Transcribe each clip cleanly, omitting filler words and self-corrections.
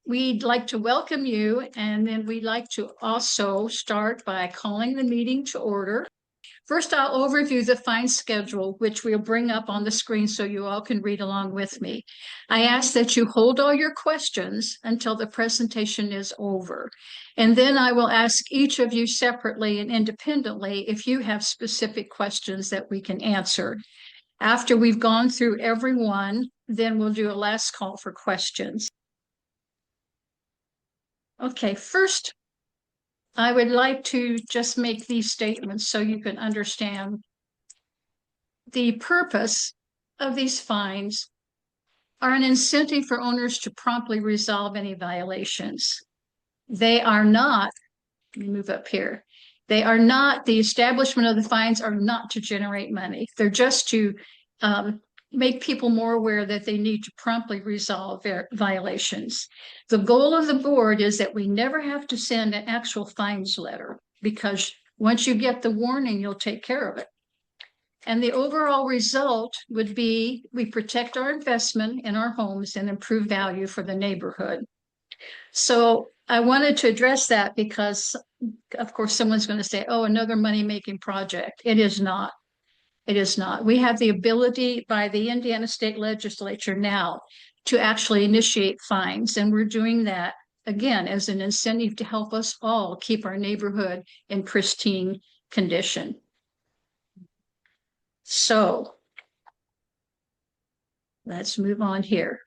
we'd like to welcome you, and then we'd like to also start by calling the meeting to order. First, I'll overview the fine schedule, which we'll bring up on the screen so you all can read along with me. I ask that you hold all your questions until the presentation is over. And then I will ask each of you separately and independently if you have specific questions that we can answer. After we've gone through every one, then we'll do a last call for questions. Okay, first, I would like to just make these statements so you can understand the purpose of these fines are an incentive for owners to promptly resolve any violations. They are not, let me move up here. They are not, the establishment of the fines are not to generate money. They're just to make people more aware that they need to promptly resolve their violations. The goal of the board is that we never have to send an actual fines letter, because once you get the warning, you'll take care of it. And the overall result would be we protect our investment in our homes and improve value for the neighborhood. So I wanted to address that because, of course, someone's going to say, oh, another money-making project. It is not. It is not. We have the ability by the Indiana State Legislature now to actually initiate fines, and we're doing that, again, as an incentive to help us all keep our neighborhood in pristine condition. So let's move on here.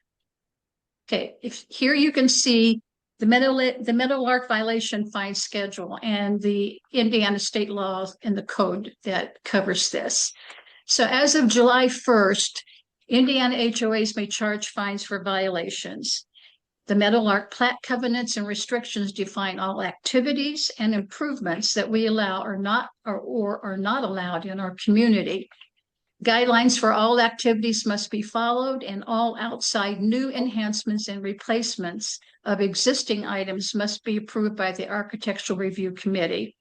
Okay, here you can see the Meadowlark violation fine schedule and the Indiana state laws and the code that covers this. So as of July 1st, Indiana HOAs may charge fines for violations. The Meadowlark plat covenants and restrictions define all activities and improvements that we allow or are not allowed in our community. Guidelines for all activities must be followed, and all outside new enhancements and replacements of existing items must be approved by the Architectural Review Committee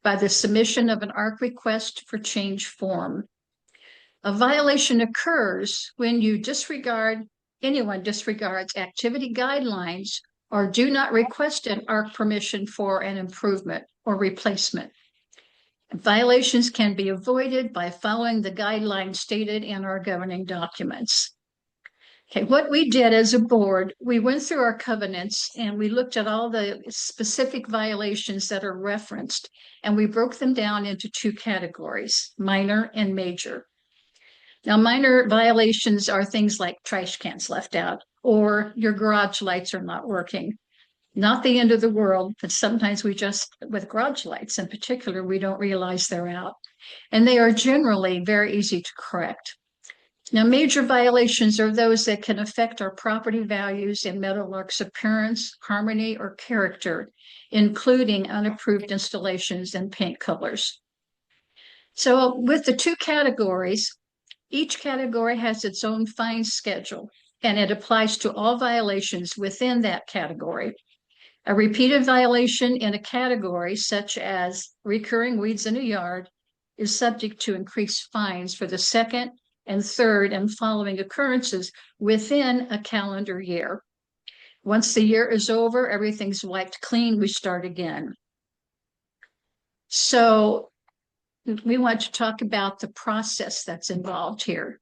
by the submission of an ARC request for change form. A violation occurs when anyone disregards activity guidelines or do not request an ARC permission for an improvement or replacement. Violations can be avoided by following the guidelines stated in our governing documents. Okay, what we did as a board, we went through our covenants and we looked at all the specific violations that are referenced, and we broke them down into two categories, minor and major. Now, minor violations are things like trash cans left out or your garage lights are not working. Not the end of the world, but sometimes with garage lights in particular, we don't realize they're out. And they are generally very easy to correct. Now, major violations are those that can affect our property values and Meadowlark's appearance, harmony, or character, including unapproved installations and paint colors. So with the two categories, each category has its own fine schedule, and it applies to all violations within that category. A repeated violation in a category, such as recurring weeds in a yard, is subject to increased fines for the second and third and following occurrences within a calendar year. Once the year is over, everything's wiped clean, we start again. So we want to talk about the process that's involved here.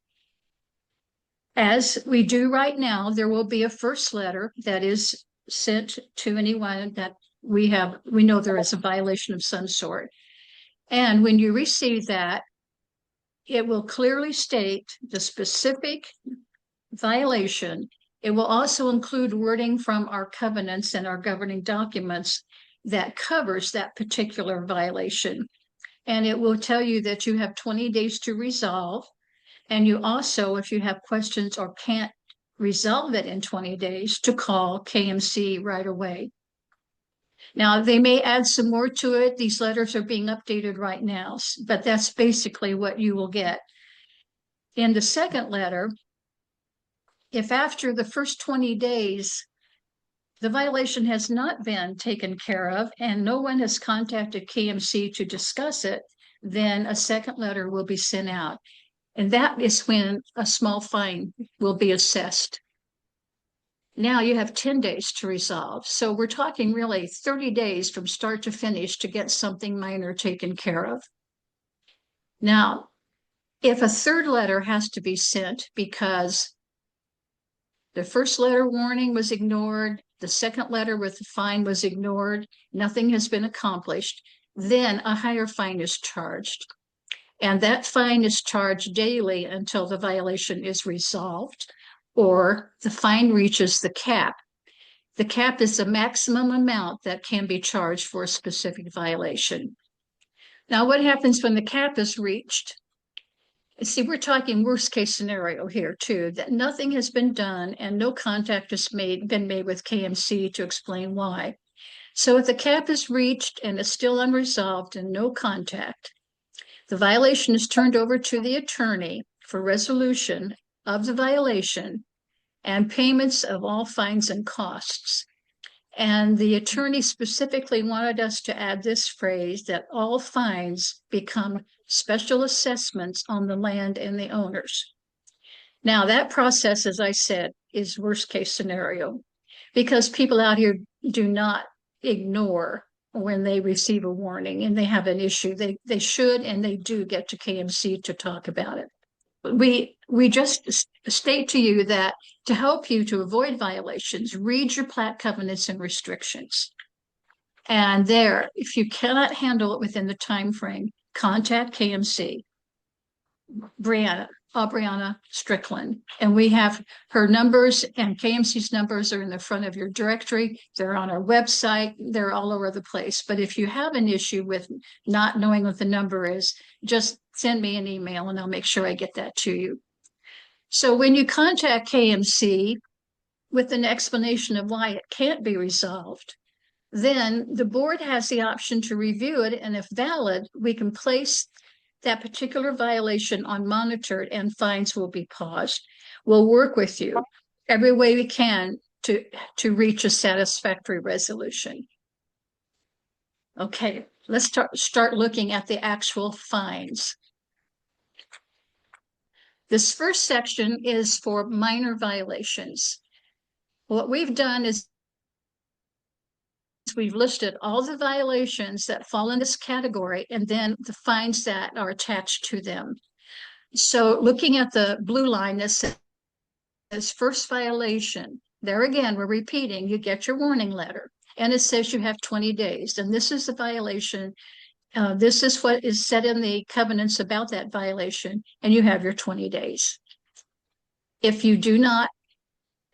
As we do right now, there will be a first letter that is sent to anyone that we know there is a violation of some sort. And when you receive that, it will clearly state the specific violation. It will also include wording from our covenants and our governing documents that covers that particular violation. And it will tell you that you have 20 days to resolve. And you also, if you have questions or can't resolve it in 20 days, to call KMC right away. Now, they may add some more to it. These letters are being updated right now, but that's basically what you will get. In the second letter, if after the first 20 days, the violation has not been taken care of and no one has contacted KMC to discuss it, then a second letter will be sent out. And that is when a small fine will be assessed. Now you have 10 days to resolve. So we're talking really 30 days from start to finish to get something minor taken care of. Now, if a third letter has to be sent because the first letter warning was ignored, the second letter with the fine was ignored, nothing has been accomplished, then a higher fine is charged. And that fine is charged daily until the violation is resolved or the fine reaches the cap. The cap is the maximum amount that can be charged for a specific violation. Now, what happens when the cap is reached? See, we're talking worst case scenario here too, that nothing has been done and no contact has been made with KMC to explain why. So if the cap is reached and is still unresolved and no contact, the violation is turned over to the attorney for resolution of the violation and payments of all fines and costs. And the attorney specifically wanted us to add this phrase that all fines become special assessments on the land and the owners. Now, that process, as I said, is worst case scenario because people out here do not ignore when they receive a warning and they have an issue. They should and they do get to KMC to talk about it. We just state to you that to help you to avoid violations, read your plat covenants and restrictions. And there, if you cannot handle it within the time frame, contact KMC. Brianna Strickland, and we have her numbers, and KMC's numbers are in the front of your directory. They're on our website. They're all over the place. But if you have an issue with not knowing what the number is, just send me an email and I'll make sure I get that to you. So when you contact KMC with an explanation of why it can't be resolved, then the board has the option to review it, and if valid, we can place that particular violation on monitored and fines will be paused. We'll work with you every way we can to reach a satisfactory resolution. Okay, let's start looking at the actual fines. This first section is for minor violations. What we've done is we've listed all the violations that fall in this category and then the fines that are attached to them. So looking at the blue line, this says first violation. There again, we're repeating, you get your warning letter and it says you have 20 days. And this is the violation. This is what is said in the covenants about that violation, and you have your 20 days. If you do not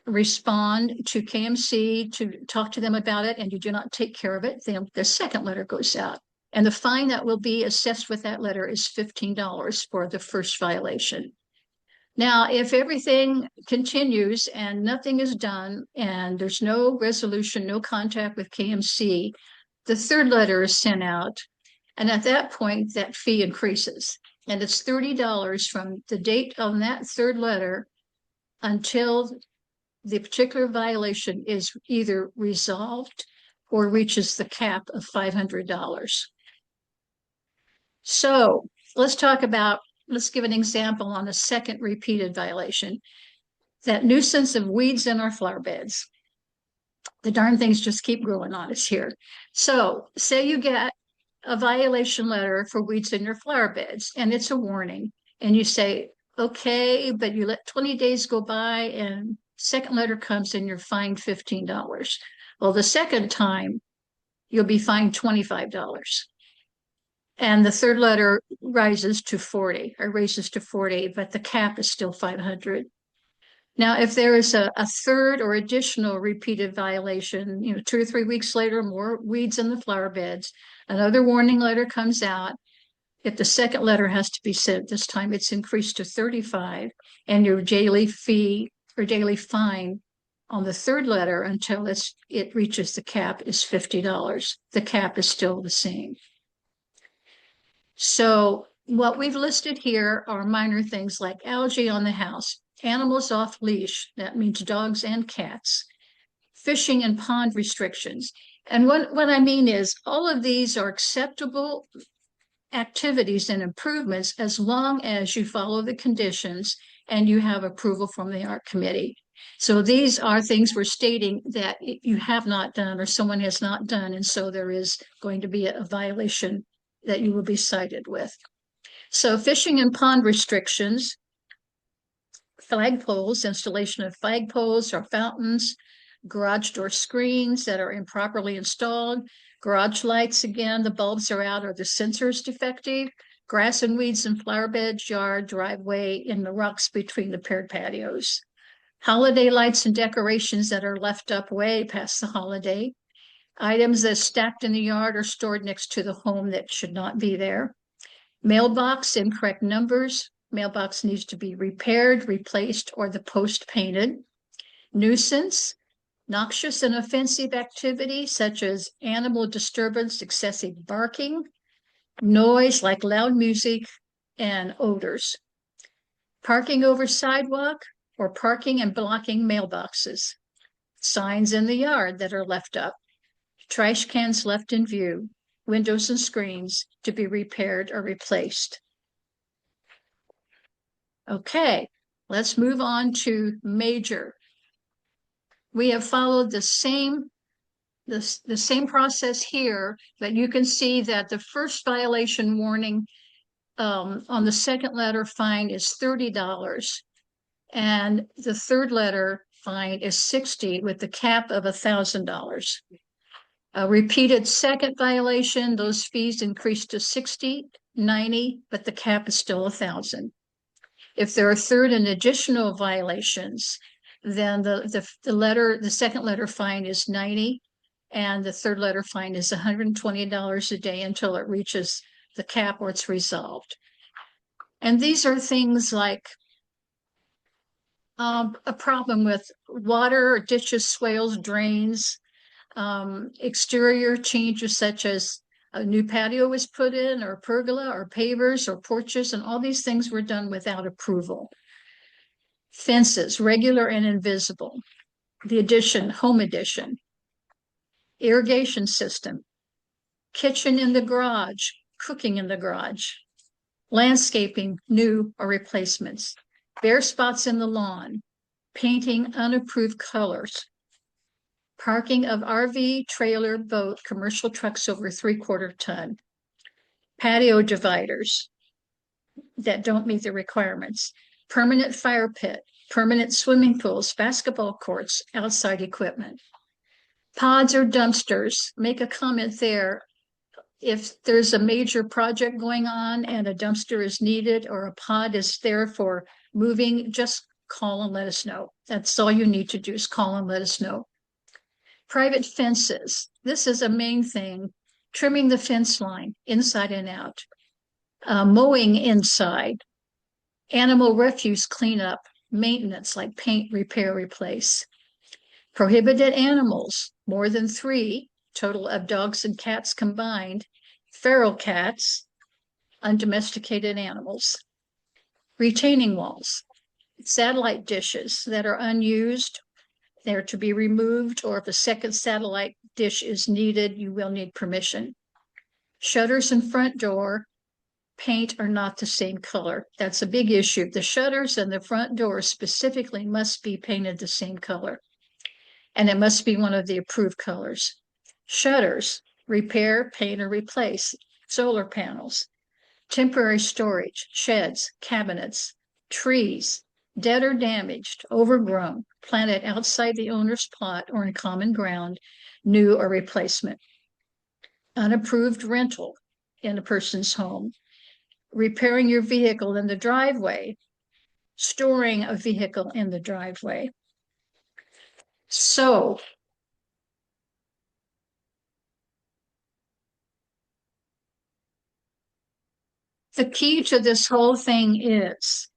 respond to KMC to talk to them about it and you do not take care of it, then the second letter goes out. And the fine that will be assessed with that letter is $15 for the first violation. Now, if everything continues and nothing is done and there's no resolution, no contact with KMC, the third letter is sent out. And at that point, that fee increases. And it's $30 from the date on that third letter until the particular violation is either resolved or reaches the cap of $500. So let's give an example on a second repeated violation. That nuisance of weeds in our flower beds. The darn things just keep growing on us here. So say you get a violation letter for weeds in your flower beds and it's a warning and you say, okay, but you let 20 days go by and second letter comes and you're fined $15. Well, the second time you'll be fined $25. And the third letter raises to 40, but the cap is still 500. Now, if there is a third or additional repeated violation, 2 or 3 weeks later, more weeds in the flower beds, another warning letter comes out. If the second letter has to be sent, this time it's increased to 35, and your daily fee or daily fine on the third letter until it reaches the cap is $50. The cap is still the same. So what we've listed here are minor things like algae on the house, animals off leash, that means dogs and cats, fishing and pond restrictions. And what I mean is all of these are acceptable activities and improvements as long as you follow the conditions and you have approval from the art committee. So these are things we're stating that you have not done or someone has not done. And so there is going to be a violation that you will be cited with. So fishing and pond restrictions, flagpoles, installation of flagpoles or fountains, garage door screens that are improperly installed, garage lights, again, the bulbs are out or the sensors defective, grass and weeds in flower beds, yard, driveway, in the rocks between the paired patios. Holiday lights and decorations that are left up way past the holiday. Items that stacked in the yard or stored next to the home that should not be there. Mailbox, incorrect numbers. Mailbox needs to be repaired, replaced, or the post painted. Nuisance, noxious and offensive activity such as animal disturbance, excessive barking, noise like loud music, and odors. Parking over sidewalk or parking and blocking mailboxes. Signs in the yard that are left up. Trash cans left in view. Windows and screens to be repaired or replaced. Okay, let's move on to major. We have followed the same process here, but you can see that the first violation warning on the second letter fine is $30, and the third letter fine is $60 with the cap of $1,000. A repeated second violation, those fees increase to $60, $90, but the cap is still $1,000. If there are third and additional violations, then the second letter fine is $90, and the third letter fine is $120 a day until it reaches the cap or it's resolved. And these are things like a problem with water, ditches, swales, drains, exterior changes such as a new patio was put in, or pergola, or pavers, or porches, and all these things were done without approval. Fences, regular and invisible. The addition, home addition. Irrigation system. Kitchen in the garage, cooking in the garage. Landscaping, new or replacements. Bare spots in the lawn. Painting unapproved colors. Parking of RV, trailer, boat, commercial trucks over 3/4 ton. Patio dividers that don't meet the requirements. Permanent fire pit, permanent swimming pools, basketball courts, outside equipment. Pods or dumpsters, make a comment there. If there's a major project going on and a dumpster is needed or a pod is there for moving, just call and let us know. That's all you need to do is call and let us know. Private fences. This is a main thing. Trimming the fence line inside and out. Mowing inside. Animal refuse cleanup. Maintenance like paint, repair, replace. Prohibited animals, more than 3, total of dogs and cats combined. Feral cats, undomesticated animals. Retaining walls. Satellite dishes that are unused, they're to be removed, or if a second satellite dish is needed, you will need permission. Shutters and front door, paint are not the same color. That's a big issue. The shutters and the front door specifically must be painted the same color, and it must be one of the approved colors. Shutters, repair, paint, or replace. Solar panels, temporary storage, sheds, cabinets, trees, dead or damaged, overgrown, planted outside the owner's plot or in common ground, new or replacement. Unapproved rental in a person's home. Repairing your vehicle in the driveway. Storing a vehicle in the driveway. So, the key to this whole thing is,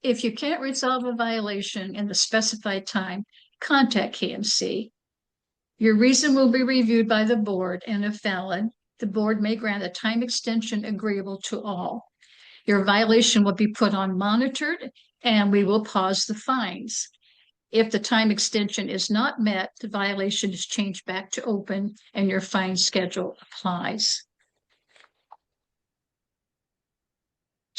if you can't resolve a violation in the specified time, contact KMC. Your reason will be reviewed by the board, and if valid, the board may grant a time extension agreeable to all. Your violation will be put on monitored, and we will pause the fines. If the time extension is not met, the violation is changed back to open, and your fine schedule applies.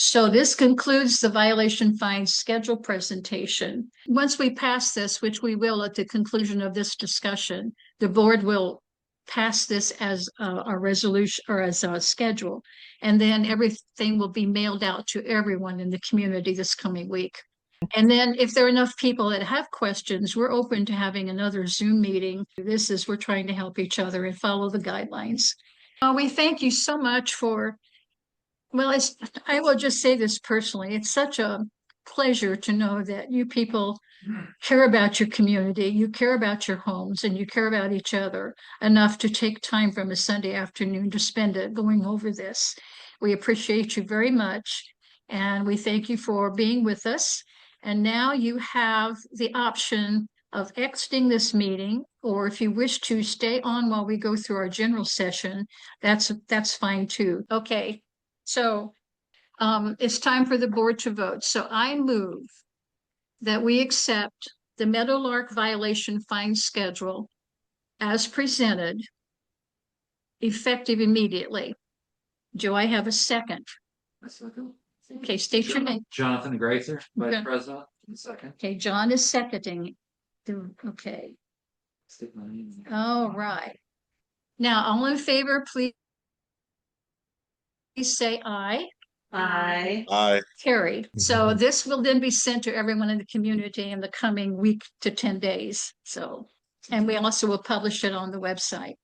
So this concludes the violation fine schedule presentation. Once we pass this, which we will at the conclusion of this discussion, the board will pass this as a resolution or as a schedule. And then everything will be mailed out to everyone in the community this coming week. And then if there are enough people that have questions, we're open to having another Zoom meeting. This is, we're trying to help each other and follow the guidelines. We thank you so much for, well, I will just say this personally, it's such a pleasure to know that you people care about your community, you care about your homes, and you care about each other enough to take time from a Sunday afternoon to spend it going over this. We appreciate you very much, and we thank you for being with us. And now you have the option of exiting this meeting, or if you wish to stay on while we go through our general session, that's fine too. Okay, so it's time for the board to vote. So I move that we accept the Meadowlark violation fine schedule as presented, effective immediately. Do I have a second? Okay, state your name. Jonathan Grazer, Vice Okay. President, second. Okay, John is seconding. Okay, Stick my name in. all right. Now, all in favor, please say aye. Aye. Aye. Carried. So this will then be sent to everyone in the community in the coming week to 10 days. So, and we also will publish it on the website.